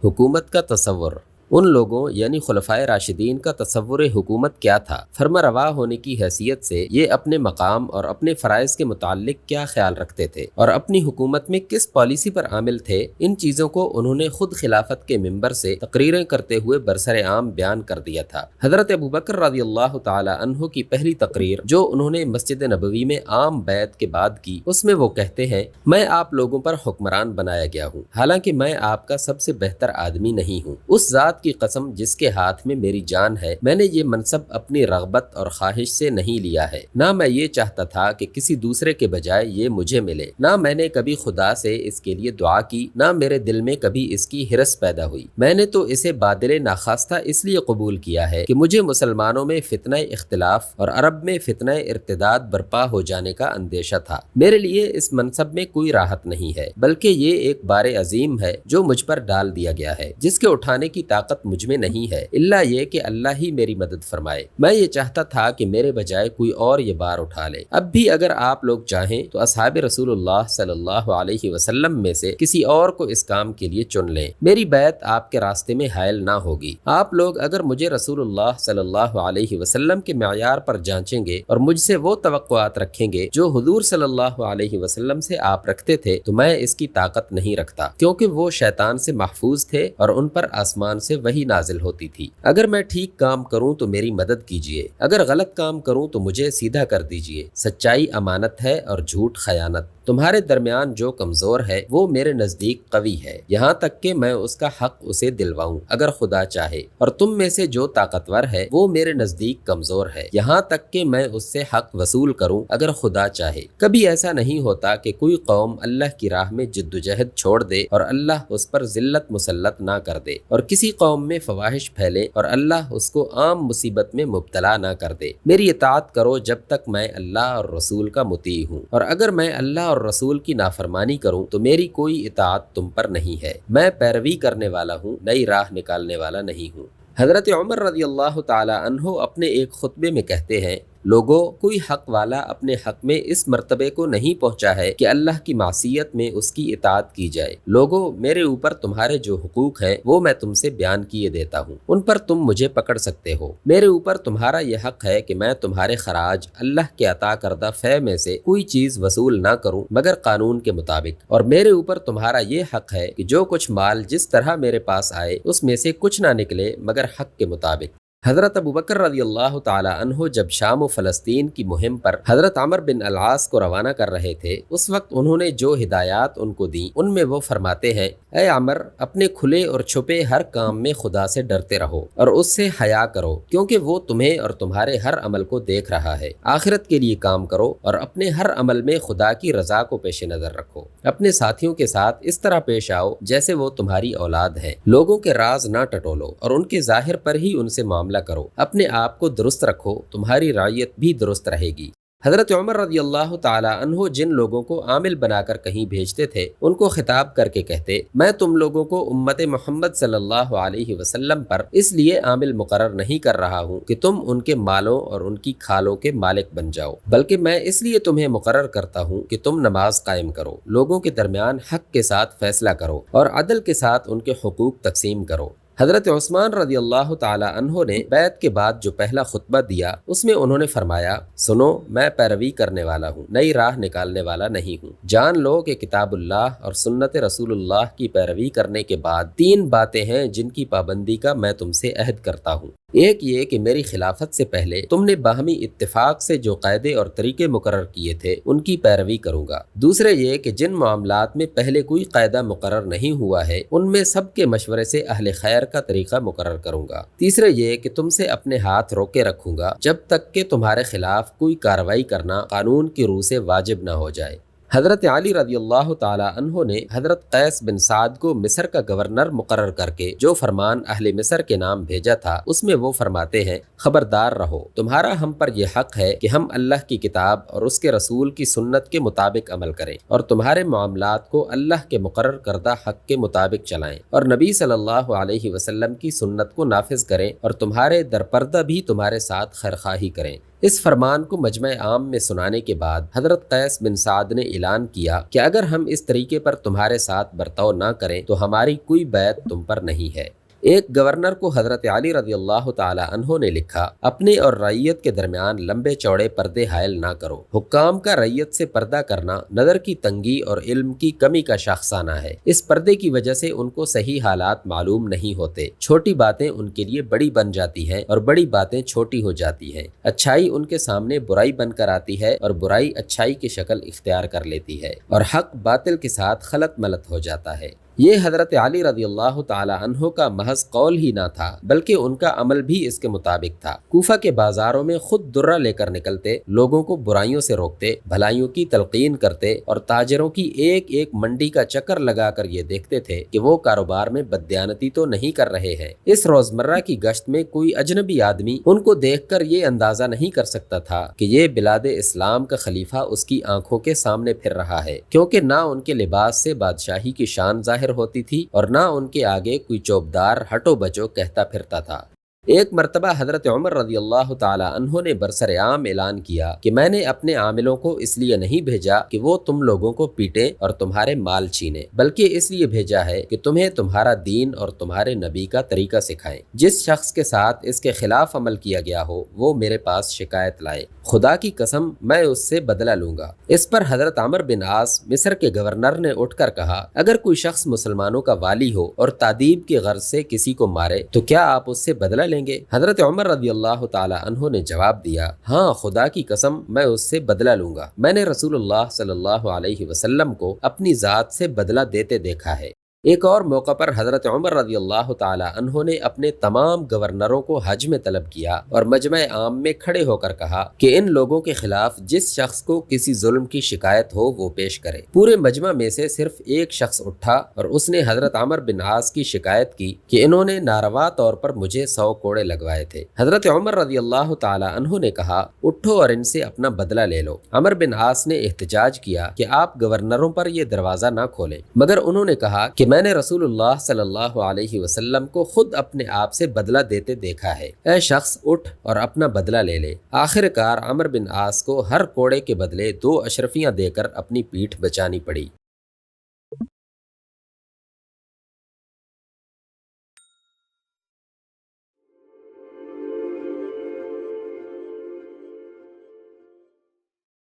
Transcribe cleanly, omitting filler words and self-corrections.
حکومت کا تصور۔ ان لوگوں یعنی خلفائے راشدین کا تصور حکومت کیا تھا؟ فرما روا ہونے کی حیثیت سے یہ اپنے مقام اور اپنے فرائض کے متعلق کیا خیال رکھتے تھے اور اپنی حکومت میں کس پالیسی پر عامل تھے، ان چیزوں کو انہوں نے خود خلافت کے منبر سے تقریریں کرتے ہوئے برسر عام بیان کر دیا تھا۔ حضرت ابوبکر رضی اللہ تعالی عنہ کی پہلی تقریر جو انہوں نے مسجد نبوی میں عام بیعت کے بعد کی، اس میں وہ کہتے ہیں، میں آپ لوگوں پر حکمران بنایا گیا ہوں، حالانکہ میں آپ کا سب سے بہتر آدمی نہیں ہوں۔ اس ذات کی قسم جس کے ہاتھ میں میری جان ہے، میں نے یہ منصب اپنی رغبت اور خواہش سے نہیں لیا ہے، نہ میں یہ چاہتا تھا کہ کسی دوسرے کے بجائے یہ مجھے ملے، نہ میں نے کبھی خدا سے اس کے لیے دعا کی، نہ میرے دل میں کبھی اس کی ہرس پیدا ہوئی۔ میں نے تو اسے بادل ناخواستہ اس لیے قبول کیا ہے کہ مجھے مسلمانوں میں فتنہ اختلاف اور عرب میں فتنہ ارتداد برپا ہو جانے کا اندیشہ تھا۔ میرے لیے اس منصب میں کوئی راحت نہیں ہے، بلکہ یہ ایک بار عظیم ہے جو مجھ پر ڈال دیا گیا ہے، جس کے اٹھانے کی طاقت مجھ میں نہیں ہے، الا یہ کہ اللہ ہی میری مدد فرمائے۔ میں یہ چاہتا تھا کہ میرے بجائے کوئی اور یہ بار اٹھا لے۔ اب بھی اگر آپ لوگ چاہیں تو اصحاب رسول اللہ صلی اللہ علیہ وسلم میں سے کسی اور کو اس کام کے لیے چن لیں، میری بیعت آپ کے راستے میں حائل نہ ہوگی۔ آپ لوگ اگر مجھے رسول اللہ صلی اللہ علیہ وسلم کے معیار پر جانچیں گے اور مجھ سے وہ توقعات رکھیں گے جو حضور صلی اللہ علیہ وسلم سے آپ رکھتے تھے، تو میں اس کی طاقت نہیں رکھتا، کیونکہ وہ شیطان سے محفوظ تھے اور ان پر آسمان سے وہی نازل ہوتی تھی۔ اگر میں ٹھیک کام کروں تو میری مدد کیجیے، اگر غلط کام کروں تو مجھے سیدھا کر دیجیے۔ سچائی امانت ہے اور جھوٹ خیانت۔ تمہارے درمیان جو کمزور ہے وہ میرے نزدیک قوی ہے، یہاں تک کہ میں اس کا حق اسے دلواؤں اگر خدا چاہے، اور تم میں سے جو طاقتور ہے وہ میرے نزدیک کمزور ہے، یہاں تک کہ میں اس سے حق وصول کروں اگر خدا چاہے۔ کبھی ایسا نہیں ہوتا کہ کوئی قوم اللہ کی راہ میں جدوجہد چھوڑ دے اور اللہ اس پر ذلت مسلط نہ کر دے، اور کسی قوم میں فواحش پھیلے اور اللہ اس کو عام مصیبت میں مبتلا نہ کر دے۔ میری اطاعت کرو جب تک میں اللہ اور رسول کا مطیع ہوں، اور اگر میں اللہ اور رسول کی نافرمانی کروں تو میری کوئی اطاعت تم پر نہیں ہے۔ میں پیروی کرنے والا ہوں، نئی راہ نکالنے والا نہیں ہوں۔ حضرت عمر رضی اللہ تعالی عنہ اپنے ایک خطبے میں کہتے ہیں، لوگوں، کوئی حق والا اپنے حق میں اس مرتبے کو نہیں پہنچا ہے کہ اللہ کی معصیت میں اس کی اطاعت کی جائے۔ لوگوں، میرے اوپر تمہارے جو حقوق ہیں وہ میں تم سے بیان کیے دیتا ہوں، ان پر تم مجھے پکڑ سکتے ہو۔ میرے اوپر تمہارا یہ حق ہے کہ میں تمہارے خراج اللہ کے عطا کردہ فے میں سے کوئی چیز وصول نہ کروں مگر قانون کے مطابق، اور میرے اوپر تمہارا یہ حق ہے کہ جو کچھ مال جس طرح میرے پاس آئے اس میں سے کچھ نہ نکلے مگر حق کے مطابق۔ حضرت ابوبکر رضی اللہ تعالی عنہ جب شام و فلسطین کی مہم پر حضرت عمر بن العاص کو روانہ کر رہے تھے، اس وقت انہوں نے جو ہدایات ان کو دیں ان میں وہ فرماتے ہیں، اے عمر، اپنے کھلے اور چھپے ہر کام میں خدا سے ڈرتے رہو اور اس سے حیا کرو، کیونکہ وہ تمہیں اور تمہارے ہر عمل کو دیکھ رہا ہے۔ آخرت کے لیے کام کرو اور اپنے ہر عمل میں خدا کی رضا کو پیش نظر رکھو۔ اپنے ساتھیوں کے ساتھ اس طرح پیش آؤ جیسے وہ تمہاری اولاد ہیں۔ لوگوں کے راز نہ ٹٹولو اور ان کے ظاہر پر ہی ان سے معاملہ کرو۔ اپنے آپ کو درست رکھو، تمہاری رعیت بھی درست رہے گی۔ حضرت عمر رضی اللہ تعالی عنہ جن لوگوں کو عامل بنا کر کہیں بھیجتے تھے ان کو خطاب کر کے کہتے، میں تم لوگوں کو امت محمد صلی اللہ علیہ وسلم پر اس لیے عامل مقرر نہیں کر رہا ہوں کہ تم ان کے مالوں اور ان کی کھالوں کے مالک بن جاؤ، بلکہ میں اس لیے تمہیں مقرر کرتا ہوں کہ تم نماز قائم کرو، لوگوں کے درمیان حق کے ساتھ فیصلہ کرو اور عدل کے ساتھ ان کے حقوق تقسیم کرو۔ حضرت عثمان رضی اللہ تعالی عنہ نے بیعت کے بعد جو پہلا خطبہ دیا اس میں انہوں نے فرمایا، سنو، میں پیروی کرنے والا ہوں، نئی راہ نکالنے والا نہیں ہوں۔ جان لو کہ کتاب اللہ اور سنت رسول اللہ کی پیروی کرنے کے بعد 3 باتیں ہیں جن کی پابندی کا میں تم سے عہد کرتا ہوں۔ ایک یہ کہ میری خلافت سے پہلے تم نے باہمی اتفاق سے جو قاعدے اور طریقے مقرر کیے تھے ان کی پیروی کروں گا۔ دوسرے یہ کہ جن معاملات میں پہلے کوئی قاعدہ مقرر نہیں ہوا ہے ان میں سب کے مشورے سے اہل خیر کا طریقہ مقرر کروں گا۔ تیسرے یہ کہ تم سے اپنے ہاتھ روکے رکھوں گا جب تک کہ تمہارے خلاف کوئی کارروائی کرنا قانون کی روح سے واجب نہ ہو جائے۔ حضرت علی رضی اللہ تعالی عنہ نے حضرت قیس بن سعد کو مصر کا گورنر مقرر کر کے جو فرمان اہل مصر کے نام بھیجا تھا اس میں وہ فرماتے ہیں، خبردار رہو، تمہارا ہم پر یہ حق ہے کہ ہم اللہ کی کتاب اور اس کے رسول کی سنت کے مطابق عمل کریں اور تمہارے معاملات کو اللہ کے مقرر کردہ حق کے مطابق چلائیں اور نبی صلی اللہ علیہ وسلم کی سنت کو نافذ کریں اور تمہارے درپردہ بھی تمہارے ساتھ خیرخواہی کریں۔ اس فرمان کو مجمع عام میں سنانے کے بعد حضرت قیس بن سعد نے اعلان کیا کہ اگر ہم اس طریقے پر تمہارے ساتھ برتاؤ نہ کریں تو ہماری کوئی بیعت تم پر نہیں ہے۔ ایک گورنر کو حضرت علی رضی اللہ تعالی عنہ نے لکھا، اپنے اور رعیت کے درمیان لمبے چوڑے پردے حائل نہ کرو۔ حکام کا رعیت سے پردہ کرنا نظر کی تنگی اور علم کی کمی کا شاخسانہ ہے۔ اس پردے کی وجہ سے ان کو صحیح حالات معلوم نہیں ہوتے، چھوٹی باتیں ان کے لیے بڑی بن جاتی ہیں اور بڑی باتیں چھوٹی ہو جاتی ہیں، اچھائی ان کے سامنے برائی بن کر آتی ہے اور برائی اچھائی کی شکل اختیار کر لیتی ہے، اور حق باطل کے ساتھ خلط ملط ہو جاتا ہے۔ یہ حضرت علی رضی اللہ تعالی عنہ کا محض قول ہی نہ تھا بلکہ ان کا عمل بھی اس کے مطابق تھا۔ کوفہ کے بازاروں میں خود درہ لے کر نکلتے، لوگوں کو برائیوں سے روکتے، بھلائیوں کی تلقین کرتے اور تاجروں کی ایک ایک منڈی کا چکر لگا کر یہ دیکھتے تھے کہ وہ کاروبار میں بددیانتی تو نہیں کر رہے ہیں۔ اس روزمرہ کی گشت میں کوئی اجنبی آدمی ان کو دیکھ کر یہ اندازہ نہیں کر سکتا تھا کہ یہ بلاد اسلام کا خلیفہ اس کی آنکھوں کے سامنے پھر رہا ہے، کیونکہ نہ ان کے لباس سے بادشاہی کی شان ظاہر ہوتی تھی اور نہ ان کے آگے کوئی چوبدار ہٹو بچو کہتا پھرتا تھا۔ ایک مرتبہ حضرت عمر رضی اللہ تعالی عنہ نے برسر عام اعلان کیا کہ میں نے اپنے عاملوں کو اس لیے نہیں بھیجا کہ وہ تم لوگوں کو پیٹیں اور تمہارے مال چھینیں، بلکہ اس لیے بھیجا ہے کہ تمہیں تمہارا دین اور تمہارے نبی کا طریقہ سکھائیں۔ جس شخص کے ساتھ اس کے خلاف عمل کیا گیا ہو وہ میرے پاس شکایت لائے، خدا کی قسم میں اس سے بدلہ لوں گا۔ اس پر حضرت عمر بن عاص مصر کے گورنر نے اٹھ کر کہا، اگر کوئی شخص مسلمانوں کا والی ہو اور تادیب کی غرض سے کسی کو مارے تو کیا آپ اس سے بدلہ لیں گے؟ حضرت عمر رضی اللہ تعالی عنہ نے جواب دیا، ہاں خدا کی قسم میں اس سے بدلہ لوں گا، میں نے رسول اللہ صلی اللہ علیہ وسلم کو اپنی ذات سے بدلہ دیتے دیکھا ہے۔ ایک اور موقع پر حضرت عمر رضی اللہ تعالی عنہ نے اپنے تمام گورنروں کو حج میں طلب کیا اور مجمع عام میں کھڑے ہو کر کہا کہ ان لوگوں کے خلاف جس شخص کو کسی ظلم کی شکایت ہو وہ پیش کرے۔ پورے مجمع میں سے صرف ایک شخص اٹھا اور اس نے حضرت عمر بن عاص کی شکایت کی کہ انہوں نے ناروا طور پر مجھے 100 کوڑے لگوائے تھے۔ حضرت عمر رضی اللہ تعالی عنہ نے کہا، اٹھو اور ان سے اپنا بدلہ لے لو۔ عمر بن عاص نے احتجاج کیا کہ آپ گورنروں پر یہ دروازہ نہ کھولیں، مگر انہوں نے کہا کہ میں نے رسول اللہ صلی اللہ علیہ وسلم کو خود اپنے آپ سے بدلہ دیتے دیکھا ہے، اے شخص اٹھ اور اپنا بدلہ لے لے۔ آخر کار عمر بن عاص کو ہر کوڑے کے بدلے 2 اشرفیاں دے کر اپنی پیٹھ بچانی پڑی۔